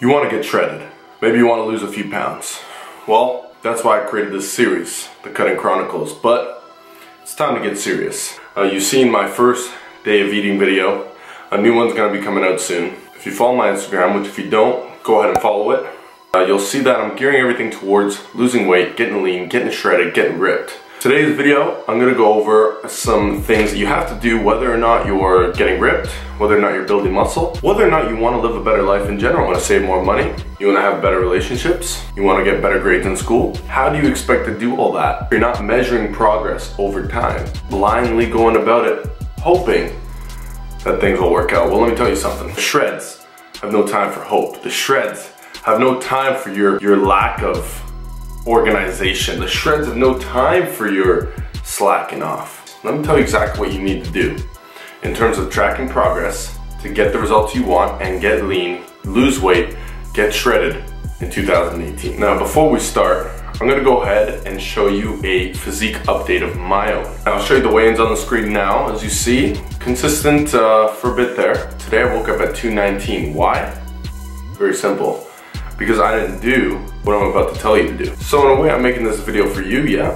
You want to get shredded. Maybe you want to lose a few pounds. Well, that's why I created this series, The Cutting Chronicles, but it's time to get serious. You've seen my first day of eating video. A new one's going to be coming out soon. If you follow my Instagram, which if you don't, go ahead and follow it. You'll see that I'm gearing everything towards losing weight, getting lean, getting shredded, getting ripped. Today's video, I'm going to go over some things that you have to do whether or not you're getting ripped, whether or not you're building muscle, whether or not you want to live a better life in general, want to save more money, you want to have better relationships, you want to get better grades in school. How do you expect to do all that if you're not measuring progress over time, blindly going about it, hoping that things will work out? Well, let me tell you something. The shreds have no time for hope. The shreds have no time for your lack of organization. The shreds have no time for your slacking off. Let me tell you exactly what you need to do in terms of tracking progress to get the results you want and get lean, lose weight, get shredded in 2018. Now, before we start, I'm gonna go ahead and show you a physique update of my own. I'll show you the weigh-ins on the screen now. As you see, consistent for a bit there. Today I woke up at 219. Why? Very simple. Because I didn't do what I'm about to tell you to do. So in a way, I'm making this video for you, yeah,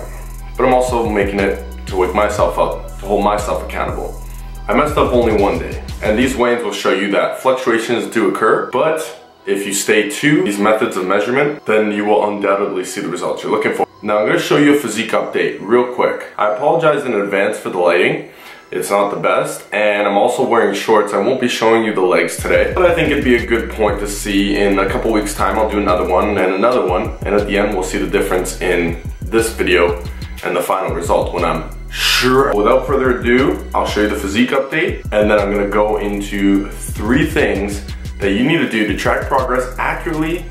but I'm also making it to wake myself up, to hold myself accountable. I messed up only one day, and these weigh-ins will show you that fluctuations do occur, but if you stay to these methods of measurement, then you will undoubtedly see the results you're looking for. Now I'm gonna show you a physique update real quick. I apologize in advance for the lighting. It's not the best, and I'm also wearing shorts. I won't be showing you the legs today, but I think it'd be a good point to see. In a couple weeks time, I'll do another one, and at the end we'll see the difference in this video and the final result when I'm sure. Without further ado, I'll show you the physique update, and then I'm gonna go into 3 things that you need to do to track progress accurately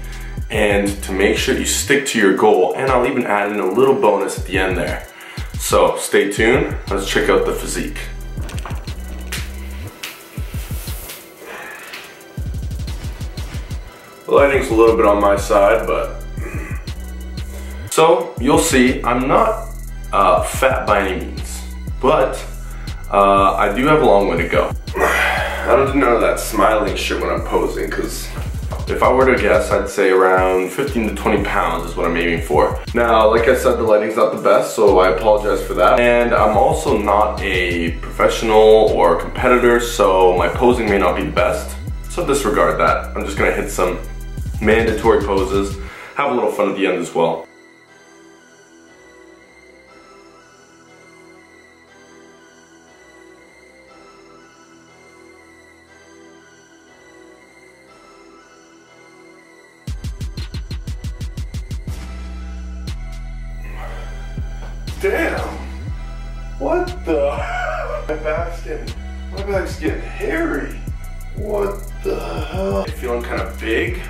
and to make sure you stick to your goal, and I'll even add in a little bonus at the end there. So stay tuned, let's check out the physique. The lighting's a little bit on my side, but... So you'll see I'm not fat by any means, but I do have a long way to go. I don't do none of that smiling shit when I'm posing, because if I were to guess, I'd say around 15 to 20 pounds is what I'm aiming for. Now, like I said, the lighting's not the best, so I apologize for that. And I'm also not a professional or competitor, so my posing may not be the best. So disregard that. I'm just gonna hit some mandatory poses, have a little fun at the end as well. Damn! What the? My back's getting hairy. What the hell? Feeling kind of big?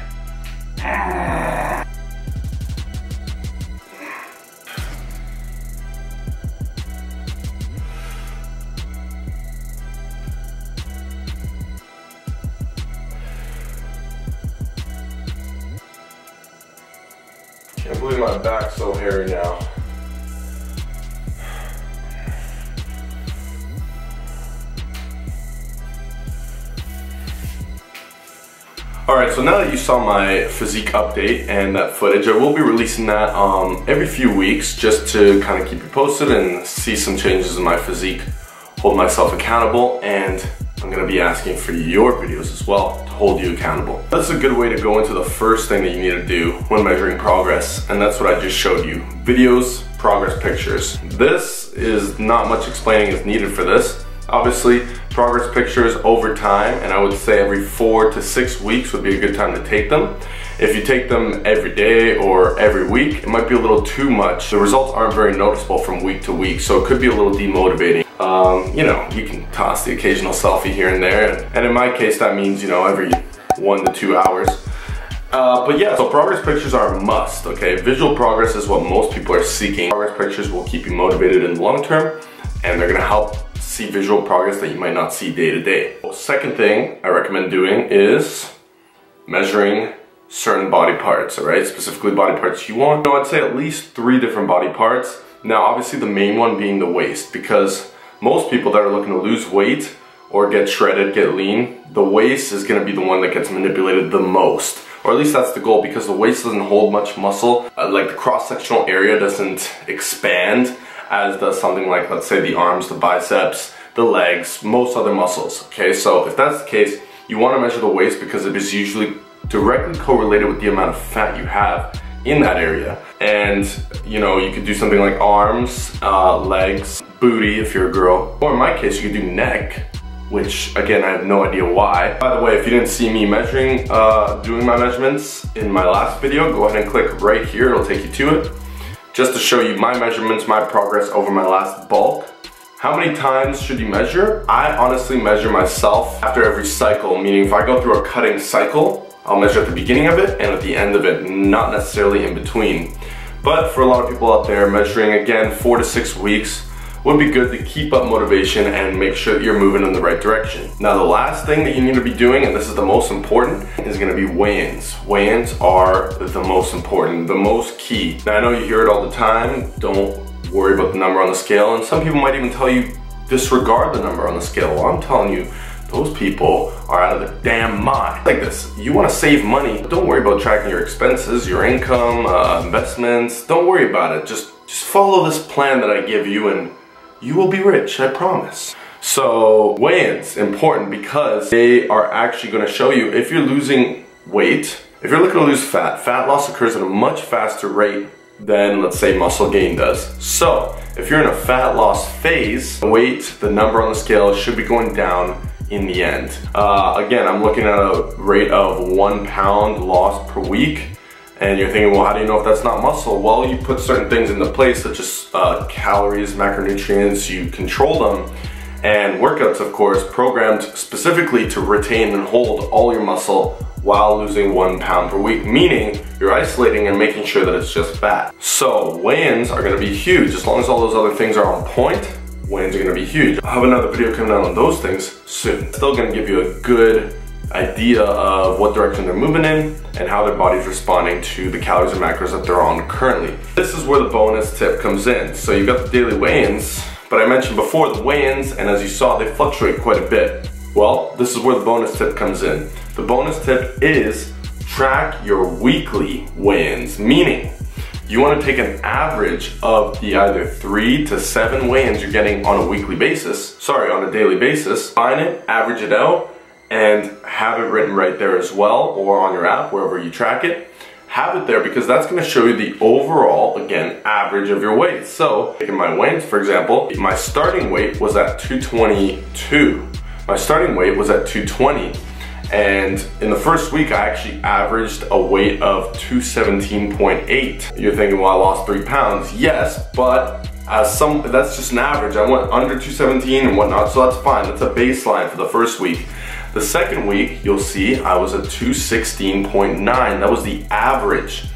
Can't believe my back's so hairy now. Alright, so now that you saw my physique update and that footage, I will be releasing that every few weeks just to kind of keep you posted and see some changes in my physique, hold myself accountable, and I'm going to be asking for your videos as well to hold you accountable. That's a good way to go into the first thing that you need to do when measuring progress, and that's what I just showed you. Videos, progress pictures. This is not much explaining is needed for this. Obviously, progress pictures over time, and I would say every 4 to 6 weeks would be a good time to take them. If you take them every day or every week, it might be a little too much. The results aren't very noticeable from week to week, so it could be a little demotivating. You know, you can toss the occasional selfie here and there, and in my case that means, you know, every 1 to 2 hours. But yeah, so progress pictures are a must, okay? Visual progress is what most people are seeking. Progress pictures will keep you motivated in the long term, and they're gonna help see visual progress that you might not see day to day. Second thing I recommend doing is measuring certain body parts, all right? Specifically body parts you want. So I'd say at least 3 different body parts. Now, obviously the main one being the waist, because most people that are looking to lose weight or get shredded, get lean, the waist is gonna be the one that gets manipulated the most. or at least that's the goal, because the waist doesn't hold much muscle. Like the cross-sectional area doesn't expand as does something like, let's say, the arms, the biceps, the legs, most other muscles. Okay, so if that's the case, you want to measure the waist because it is usually directly correlated with the amount of fat you have in that area. And you know, you could do something like arms, legs, booty if you're a girl, or in my case you could do neck, which again I have no idea why. By the way, if you didn't see me measuring, doing my measurements in my last video, go ahead and click right here, it'll take you to it, just to show you my measurements, my progress over my last bulk. How many times should you measure? I honestly measure myself after every cycle, meaning if I go through a cutting cycle, I'll measure at the beginning of it and at the end of it, not necessarily in between. But for a lot of people out there, measuring again 4 to 6 weeks would be good to keep up motivation and make sure that you're moving in the right direction. Now the last thing that you need to be doing, and this is the most important, is gonna be weigh-ins. Weigh-ins are the most important, the most key. Now I know you hear it all the time, don't worry about the number on the scale, and some people might even tell you disregard the number on the scale. Well, I'm telling you, those people are out of their damn mind. Like this, you wanna save money, don't worry about tracking your expenses, your income, investments, don't worry about it. Just follow this plan that I give you and you will be rich, I promise. So weigh-ins, important because they are actually gonna show you if you're losing weight, if you're looking to lose fat, fat loss occurs at a much faster rate than, let's say, muscle gain does. So if you're in a fat loss phase, the weight, the number on the scale should be going down in the end. Again, I'm looking at a rate of 1 pound lost per week. And you're thinking, well, how do you know if that's not muscle? Well, you put certain things into place, such as calories, macronutrients, you control them, and workouts, of course, programmed specifically to retain and hold all your muscle while losing 1 pound per week, meaning you're isolating and making sure that it's just fat. So weigh-ins are gonna be huge. As long as all those other things are on point, weigh-ins are gonna be huge. I'll have another video coming out on those things soon. Still gonna give you a good idea of what direction they're moving in and how their body's responding to the calories and macros that they're on currently. This is where the bonus tip comes in. So you got the daily weigh-ins, but I mentioned before the weigh-ins, and as you saw, they fluctuate quite a bit. Well, this is where the bonus tip comes in. The bonus tip is track your weekly weigh-ins, meaning you want to take an average of the either 3 to 7 weigh-ins you're getting on a weekly basis, on a daily basis, find it, average it out, and have it written right there as well, or on your app, wherever you track it. Have it there because that's going to show you the overall, again, average of your weight. So, taking my weigh-ins, for example, my starting weight was at 222. My starting weight was at 220. And in the first week, I actually averaged a weight of 217.8. You're thinking, well, I lost 3 pounds. Yes, but that's just an average. I went under 217 and whatnot, so that's fine. That's a baseline for the first week. The second week, you'll see I was at 216.9. That was the average.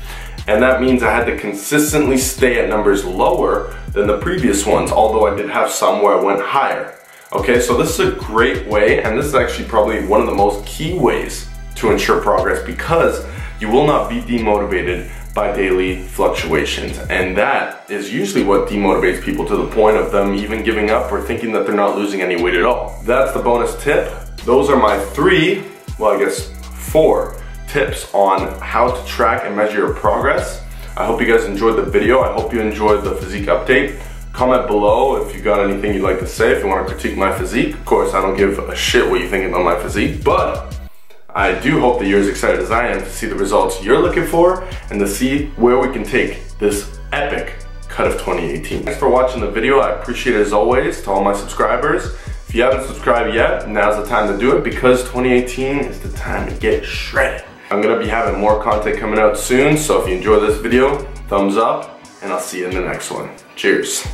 And that means I had to consistently stay at numbers lower than the previous ones, although I did have some where I went higher. Okay, so this is a great way, and this is actually probably one of the most key ways to ensure progress, because you will not be demotivated by daily fluctuations. And that is usually what demotivates people to the point of them even giving up or thinking that they're not losing any weight at all. That's the bonus tip. Those are my 4 tips on how to track and measure your progress. I hope you guys enjoyed the video. I hope you enjoyed the physique update. Comment below if you got anything you'd like to say, if you want to critique my physique. Of course, I don't give a shit what you think about my physique, but I do hope that you're as excited as I am to see the results you're looking for and to see where we can take this epic cut of 2018. Thanks for watching the video. I appreciate it as always. To all my subscribers, if you haven't subscribed yet, now's the time to do it because 2018 is the time to get shredded. I'm gonna be having more content coming out soon, so if you enjoyed this video, thumbs up, and I'll see you in the next one. Cheers.